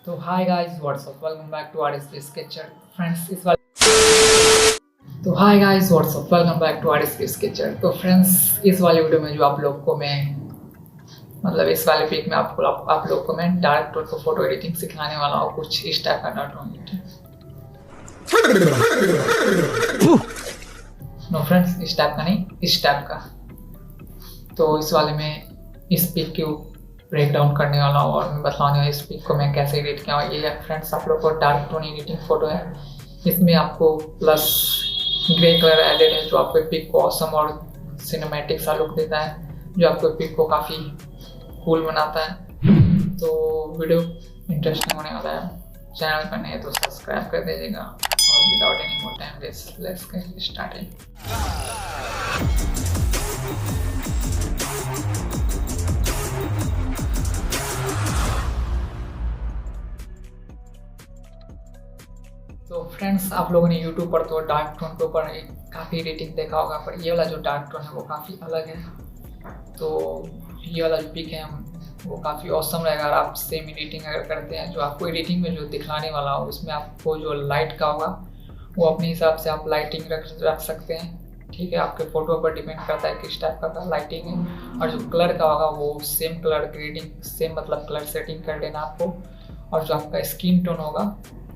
तो hi guys what's up welcome back to RSB sketcher friends इस वाले तो hi guys what's up welcome back to RSB sketcher. तो friends इस वाले वीडियो में जो आप लोग को मैं इस वाले पिक में आप लोग को मैं डार्क टोन को फोटो एडिटिंग सिखाने वाला हूँ। कुछ इस टाइप का डॉट नो फ्रेंड्स, इस टाइप का नहीं, इस टाइप का। तो इस वाले में इस पिक को ब्रेक डाउन करने वाला हूँ और मैं बताने वाला इस पिक को मैं कैसे एडिट किया हूँ। ये फ्रेंड्स आप लोग को डार्क टोन एडिटिंग फोटो है। इसमें आपको प्लस ग्रे कलर एडेड है जो आपको पिक को ऑसम और सिनेमैटिक सा लुक देता है, जो आपको पिक को काफ़ी कूल बनाता है। तो वीडियो इंटरेस्टिंग होने वाला है। चैनल पर नहीं है तो सब्सक्राइब कर दीजिएगा और without any more time let's get started. तो फ्रेंड्स आप लोगों ने YouTube पर तो डार्क टोन के ऊपर काफ़ी एडिटिंग देखा होगा, पर ये वाला जो डार्क टोन है वो काफ़ी अलग है। तो ये वाला जो पिक है वो काफ़ी औसम रहेगा। अगर आप सेम एडिटिंग अगर करते हैं, जो आपको एडिटिंग में जो दिखलाने वाला हो उसमें आपको जो लाइट का होगा वो अपने हिसाब से आप लाइटिंग रख सकते हैं। ठीक है, आपके फ़ोटो पर डिपेंड करता है किस टाइप का लाइटिंग है। और जो कलर का होगा वो same colour grading same colour setting कर लेना आपको। और जो आपका स्किन टोन होगा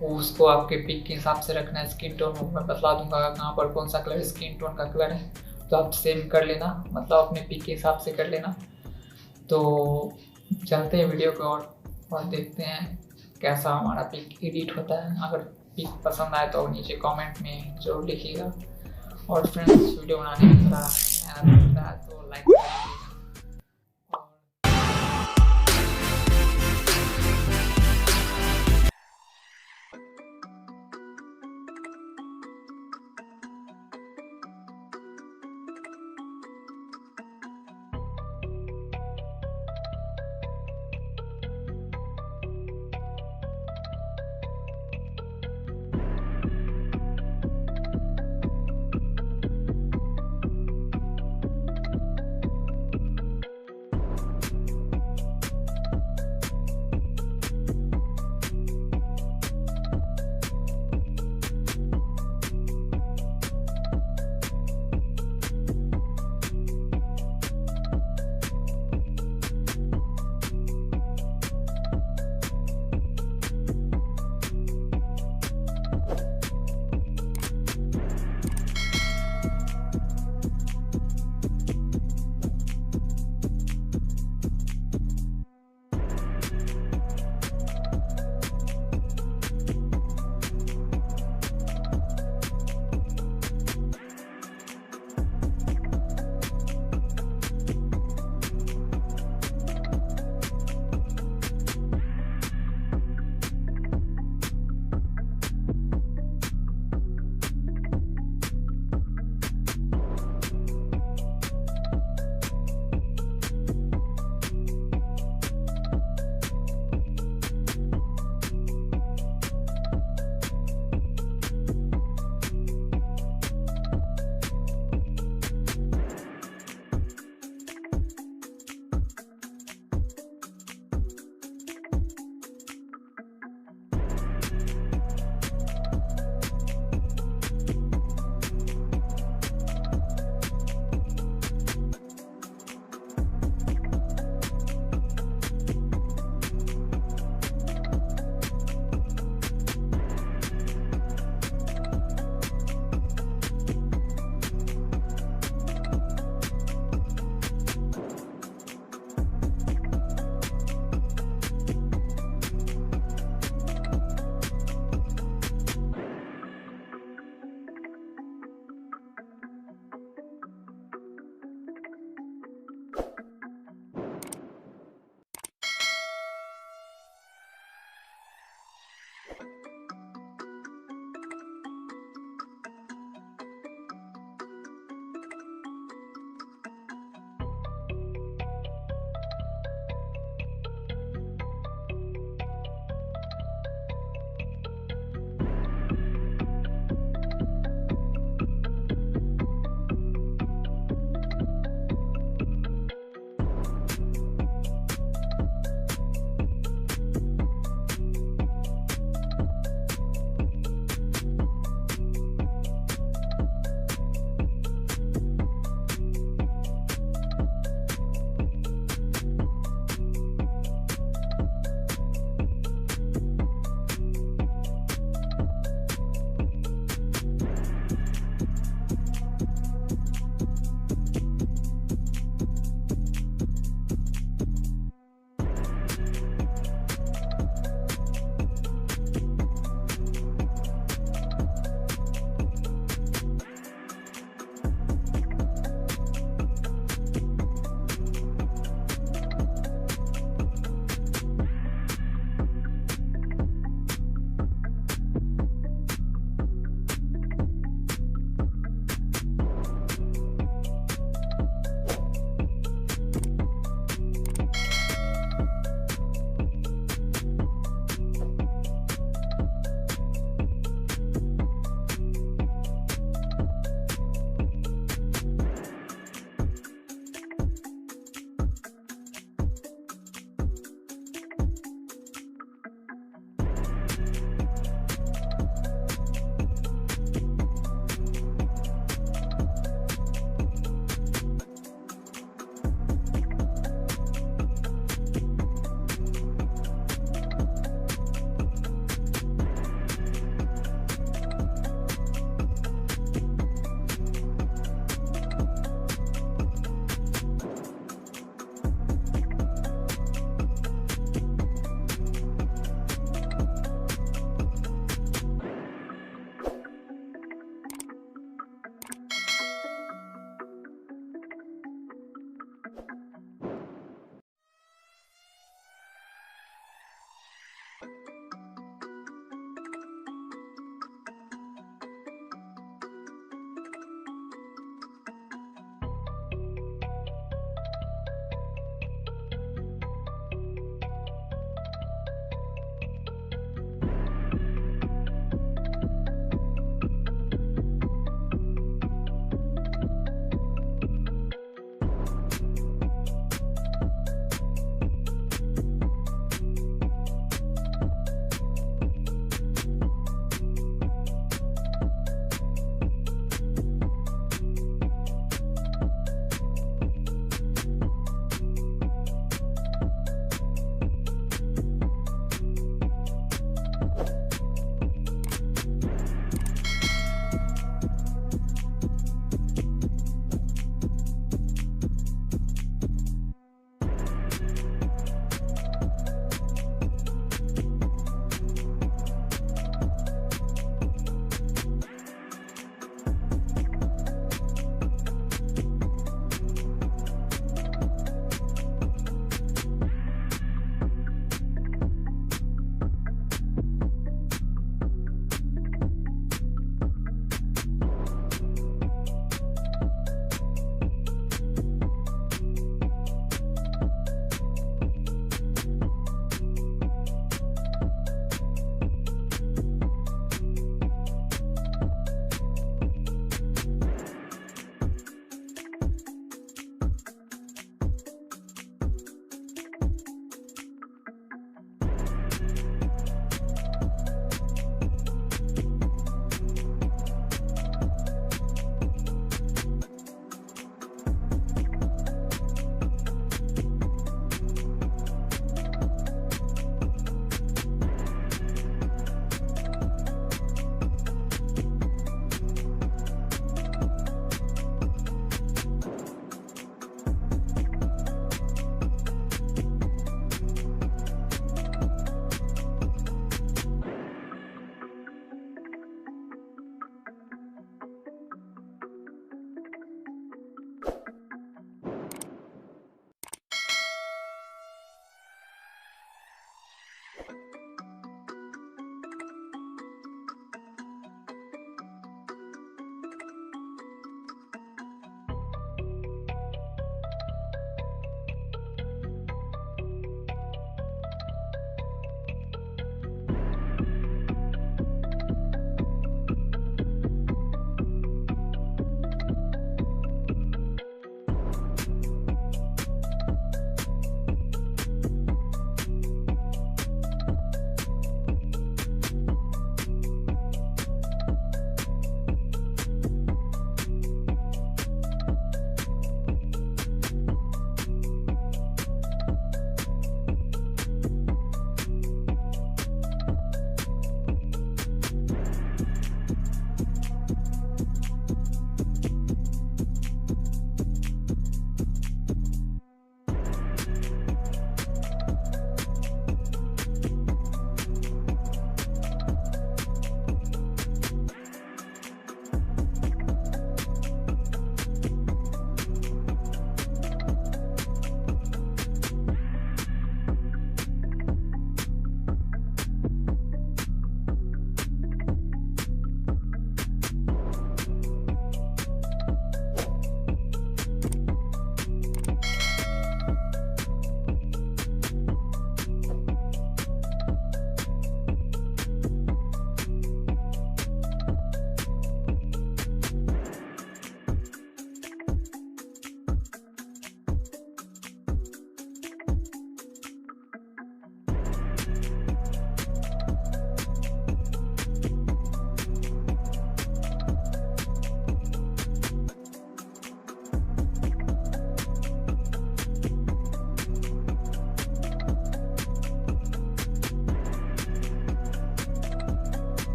वो उसको आपके पिक के हिसाब से रखना है। स्किन टोन मैं बतला दूंगा कहाँ पर कौन सा कलर स्किन टोन का कलर है, तो आप सेम कर लेना, अपने पिक के हिसाब से कर लेना। तो चलते हैं वीडियो को और देखते हैं कैसा हमारा पिक एडिट होता है। अगर पिक पसंद आए तो नीचे कमेंट में ज़रूर लिखिएगा। और फ्रेंड्स वीडियो बनाने में थोड़ा मेहनत लगता है तो लाइक कर दीजिएगा।